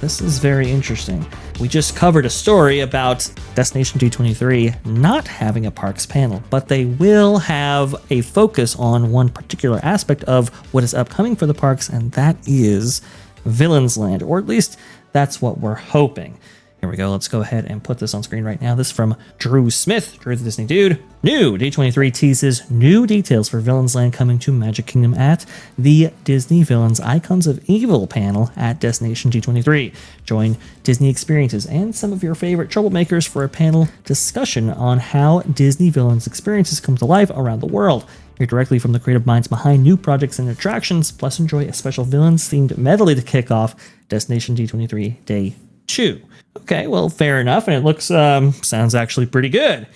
This is very interesting. We just covered a story about Destination D23 not having a parks panel, but they will have a focus on one particular aspect of what is upcoming for the parks, and that is Villains Land, or at least that's what we're hoping. Here we go. Let's go ahead and put this on screen right now. This is from Drew Smith, Drew the Disney Dude. New D23 teases new details for Villains Land coming to Magic Kingdom at the Disney Villains Icons of Evil panel at Destination D23. Join Disney Experiences and some of your favorite troublemakers for a panel discussion on how Disney Villains experiences come to life around the world. Hear directly from the creative minds behind new projects and attractions, plus enjoy a special Villains-themed medley to kick off Destination D23 Day 2. Okay, well, fair enough, and it looks, sounds actually pretty good.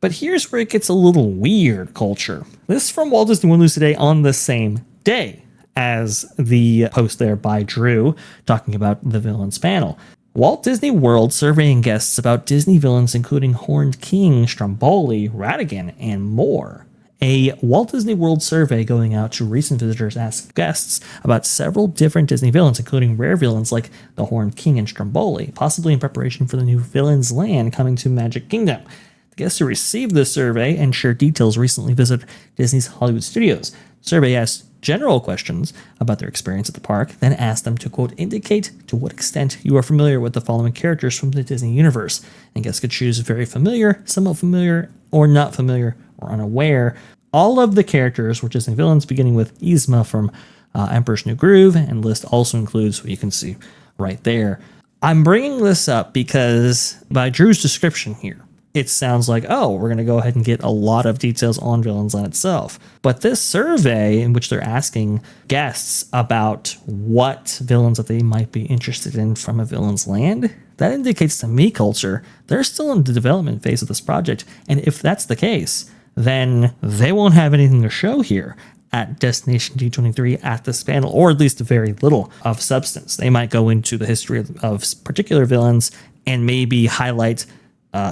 But here's where it gets a little weird, Culture. This is from Walt Disney World News Today on the same day as the post there by Drew talking about the Villains panel. Walt Disney World surveying guests about Disney villains including Horned King, Stromboli, Ratigan, and more. A Walt Disney World survey going out to recent visitors asked guests about several different Disney villains, including rare villains like the Horned King and Stromboli, possibly in preparation for the new Villains Land coming to Magic Kingdom. The guests who received the survey and shared details recently visited Disney's Hollywood Studios. The survey asked general questions about their experience at the park, then asked them to, quote, indicate to what extent you are familiar with the following characters from the Disney universe. And guests could choose very familiar, somewhat familiar, or not familiar, or unaware. All of the characters were Disney villains, beginning with Yzma from Emperor's New Groove, and the list also includes what you can see right there. I'm bringing this up because by Drew's description here, it sounds like, oh, we're going to go ahead and get a lot of details on Villains Land itself. But this survey, in which they're asking guests about what villains that they might be interested in from a Villains Land, that indicates to me, Culture, they're still in the development phase of this project. And if that's the case, then they won't have anything to show here at Destination D23 at this panel, or at least very little of substance. They might go into the history of particular villains and maybe highlight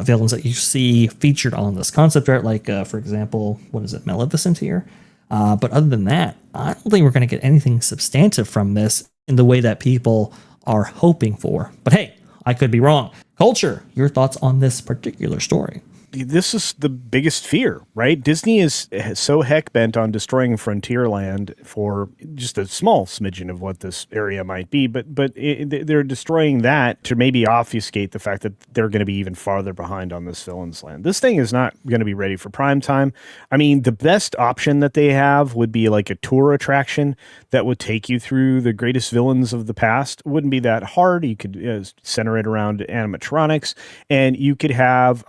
villains that you see featured on this concept art, like, for example, what is it, Maleficent here? But other than that, I don't think we're going to get anything substantive from this in the way that people are hoping for. But hey, I could be wrong. Culture, your thoughts on this particular story? This is the biggest fear, right? Disney is so heck bent on destroying Frontierland for just a small smidgen of what this area might be, but they're destroying that to maybe obfuscate the fact that they're going to be even farther behind on this Villains Land. This thing is not going to be ready for prime time. I mean, the best option that they have would be like a tour attraction that would take you through the greatest villains of the past. It wouldn't be that hard. You could center it around animatronics, and you could have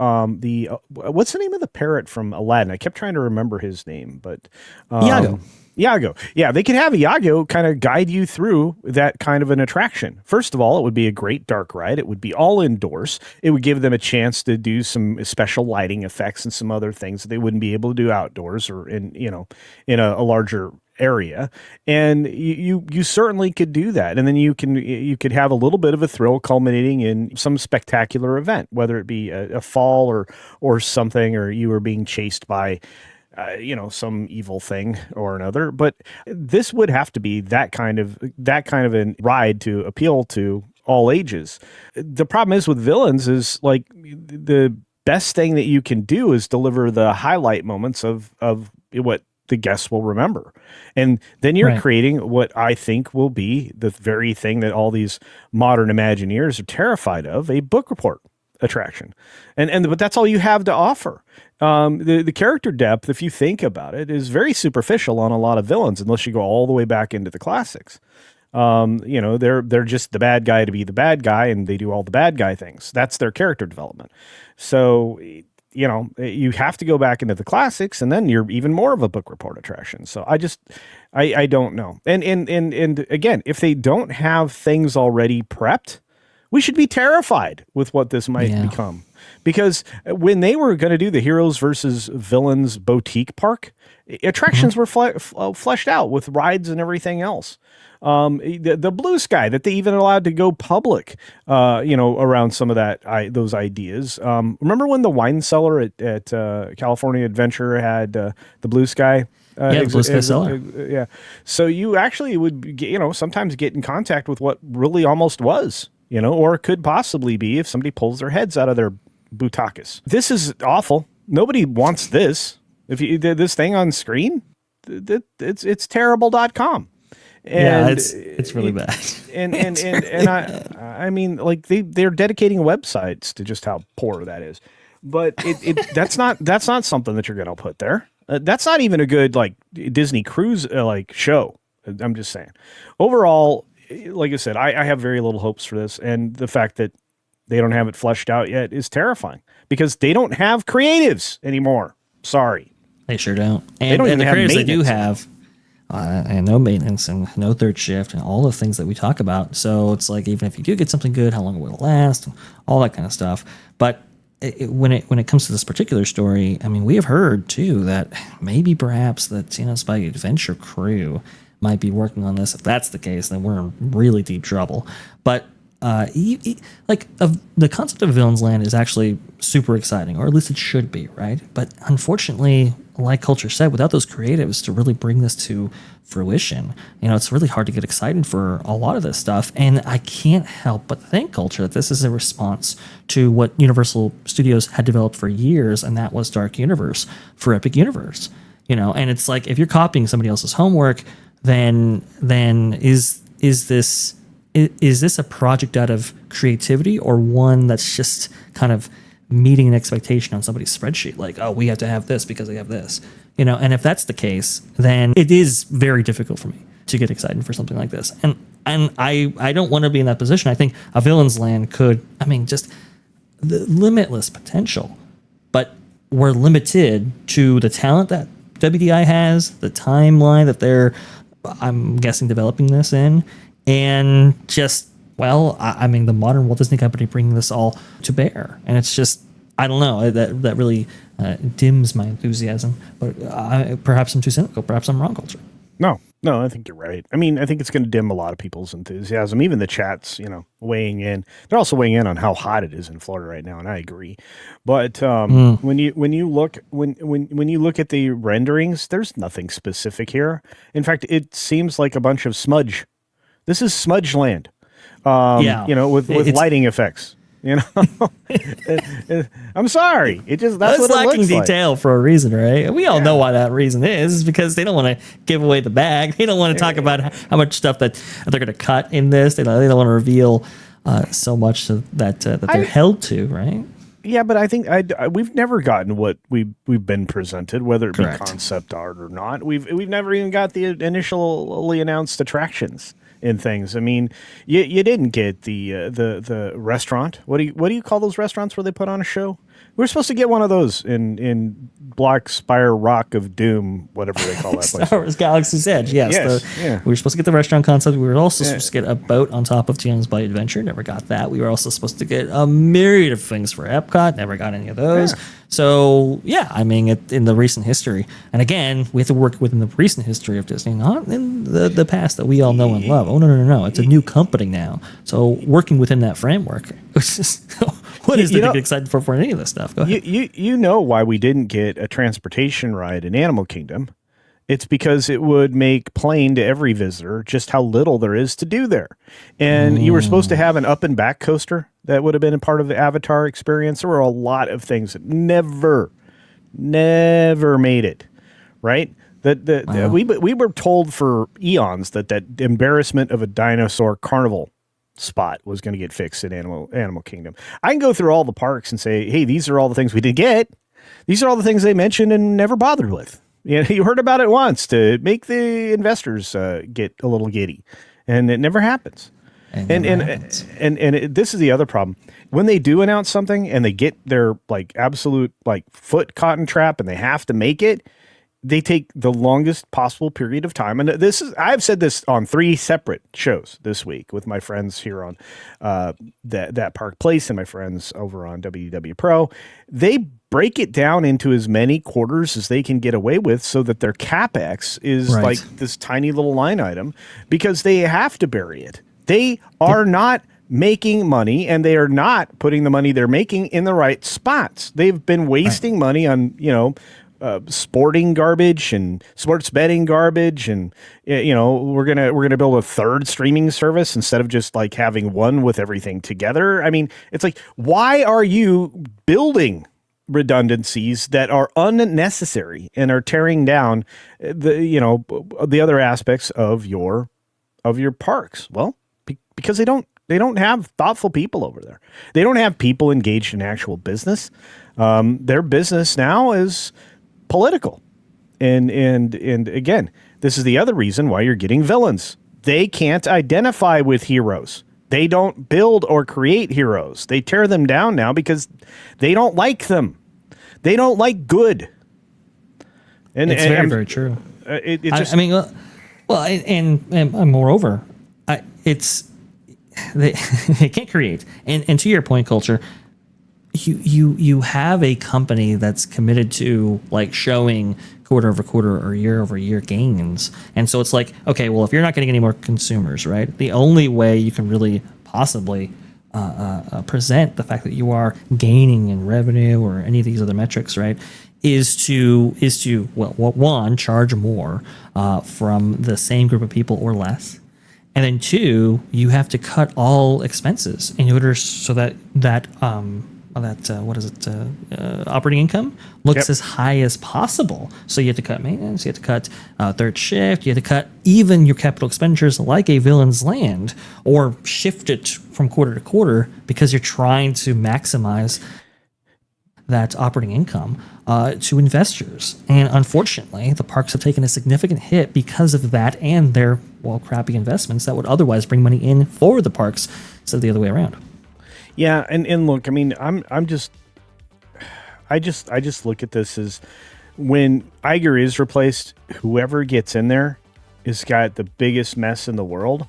what's the name of the parrot from Aladdin? I kept trying to remember his name, but Iago. Iago. Yeah, they could have Iago kind of guide you through that kind of an attraction. First of all, it would be a great dark ride. It would be all indoors. It would give them a chance to do some special lighting effects and some other things that they wouldn't be able to do outdoors or in a larger area. And you certainly could do that. And then you could have a little bit of a thrill culminating in some spectacular event, whether it be a fall or something, or you were being chased by some evil thing or another. But this would have to be that kind of a ride to appeal to all ages. The problem is with villains is, like, the best thing that you can do is deliver the highlight moments of what the guests will remember. And then you're creating what I think will be the very thing that all these modern Imagineers are terrified of, a book report attraction. But that's all you have to offer. The character depth, if you think about it, is very superficial on a lot of villains, unless you go all the way back into the classics. They're just the bad guy to be the bad guy, and they do all the bad guy things. That's their character development. So, you have to go back into the classics, and then you're even more of a book report attraction. So I don't know. And again, if they don't have things already prepped, we should be terrified with what this might become. Because when they were going to do the Heroes versus Villains boutique park, attractions were fleshed out with rides and everything else. The Blue Sky that they even allowed to go public, around some of those ideas. Remember when the wine cellar at California Adventure had the Blue Sky? The Blue Sky cellar. Yeah. So you actually would, sometimes get in contact with what really almost was or it could possibly be if somebody pulls their heads out of their butakas. This is awful. Nobody wants this. If you did this thing on screen, it's terrible.com. And it's really bad. And I mean, like they're dedicating websites to just how poor that is. But that's not something that you're going to put there. That's not even a good like Disney cruise like show. I'm just saying. Overall, like I said, I have very little hopes for this, and the fact that they don't have it fleshed out yet is terrifying because they don't have creatives anymore. Sorry, they sure don't. And the creatives they do have, and no maintenance and no third shift and all the things that we talk about. So it's like even if you do get something good, how long will it last? All that kind of stuff. But when it comes to this particular story, I mean, we have heard too that maybe perhaps the Jonas by Adventure crew might be working on this. If that's the case, then we're in really deep trouble. But the concept of Villain's Land is actually super exciting, or at least it should be, right? But unfortunately, like Culture said, without those creatives to really bring this to fruition, it's really hard to get excited for a lot of this stuff. And I can't help but think, Culture, that this is a response to what Universal Studios had developed for years, and that was Dark Universe for Epic Universe. And it's like if you're copying somebody else's homework, then is this a project out of creativity or one that's just kind of meeting an expectation on somebody's spreadsheet? Like, oh, we have to have this because they have this, and if that's the case, then it is very difficult for me to get excited for something like this. And I don't want to be in that position. I think a Villain's Land could, just the limitless potential, but we're limited to the talent that WDI has, the timeline that they're, I'm guessing, developing this in, and just, the modern Walt Disney Company bringing this all to bear. And it's just, I don't know, that really dims my enthusiasm. But perhaps I'm too cynical. Perhaps I'm wrong, Culture. No, I think you're right. I mean, I think it's going to dim a lot of people's enthusiasm. Even the chats, weighing in. They're also weighing in on how hot it is in Florida right now, and I agree. But when you look at the renderings, there's nothing specific here. In fact, it seems like a bunch of smudge. This is Smudge Land. With lighting effects. I'm sorry. That's what it lacking looks detail for a reason, right? We all know why that reason is because they don't want to give away the bag. They don't want to talk about how much stuff that they're going to cut in this. They don't want to reveal so much that they're held to, right? Yeah, but I think we've never gotten what we've been presented, whether it be Correct. Concept art or not. We've never even got the initially announced attractions in things. I mean, you didn't get the restaurant. What do you call those restaurants where they put on a show? We were supposed to get one of those in Black Spire Rock of Doom, whatever they call that place. Star Wars Galaxy's Edge, yes. We were supposed to get the restaurant concept. We were also supposed to get a boat on top of Jonas by Adventure. Never got that. We were also supposed to get a myriad of things for Epcot. Never got any of those. Yeah. So, in the recent history. And again, we have to work within the recent history of Disney, not in the past that we all know and love. Oh, no. It's a new company now. So working within that framework, what is there to get excited for any of this stuff? Go ahead. You know why we didn't get a transportation ride in Animal Kingdom. It's because it would make plain to every visitor just how little there is to do there. And you were supposed to have an up and back coaster that would have been a part of the Avatar experience. There were a lot of things that never made it, right? We were told for eons that embarrassment of a dinosaur carnival spot was going to get fixed in Animal Kingdom. I can go through all the parks and say, hey, these are all the things we didn't get. These are all the things they mentioned and never bothered with. You heard about it once to make the investors get a little giddy, and it never happens. This is the other problem. When they do announce something and they get their absolute foot caught in trap and they have to make it, they take the longest possible period of time. And I've said this on 3 separate shows this week with my friends here on that Park Place and my friends over on WW Pro. They break it down into as many quarters as they can get away with so that their CapEx is like this tiny little line item because they have to bury it. They are not making money, and they are not putting the money they're making in the right spots. They've been wasting money on, sporting garbage and sports betting garbage, and we're gonna build a third streaming service instead of just like having one with everything together. I mean, it's like, why are you building redundancies that are unnecessary and are tearing down the other aspects of your parks? Well, because they don't have thoughtful people over there. They don't have people engaged in actual business. Their business now is political. And again, this is the other reason why you're getting villains. They can't identify with heroes. They don't build or create heroes. They tear them down now because they don't like them. They don't like good. And it's very true. And moreover, they can't create. And to your point, Culture, you have a company that's committed to like showing quarter over quarter or year over year gains. And so it's like, okay, well, if you're not getting any more consumers, right, the only way you can really possibly present the fact that you are gaining in revenue or any of these other metrics, right, is to one, charge more from the same group of people or less. And then two, you have to cut all expenses in order so that operating income looks as high as possible. So you have to cut maintenance, you have to cut third shift, you have to cut even your capital expenditures like a Villain's Land, or shift it from quarter to quarter because you're trying to maximize that operating income to investors. And unfortunately, the parks have taken a significant hit because of that and their crappy investments that would otherwise bring money in for the parks instead of the other way around. Yeah, and look, I mean, I just look at this as when Iger is replaced, whoever gets in there has got the biggest mess in the world.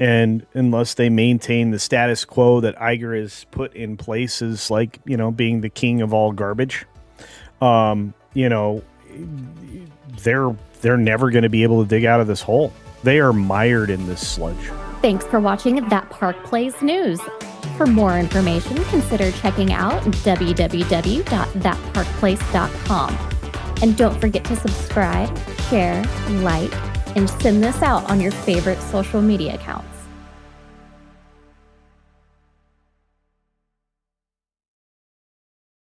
And unless they maintain the status quo that Iger has put in place as like, being the king of all garbage, they're never going to be able to dig out of this hole. They are mired in this sludge. Thanks for watching That Park Plays News. For more information, consider checking out www.thatparkplace.com. And don't forget to subscribe, share, like, and send this out on your favorite social media account.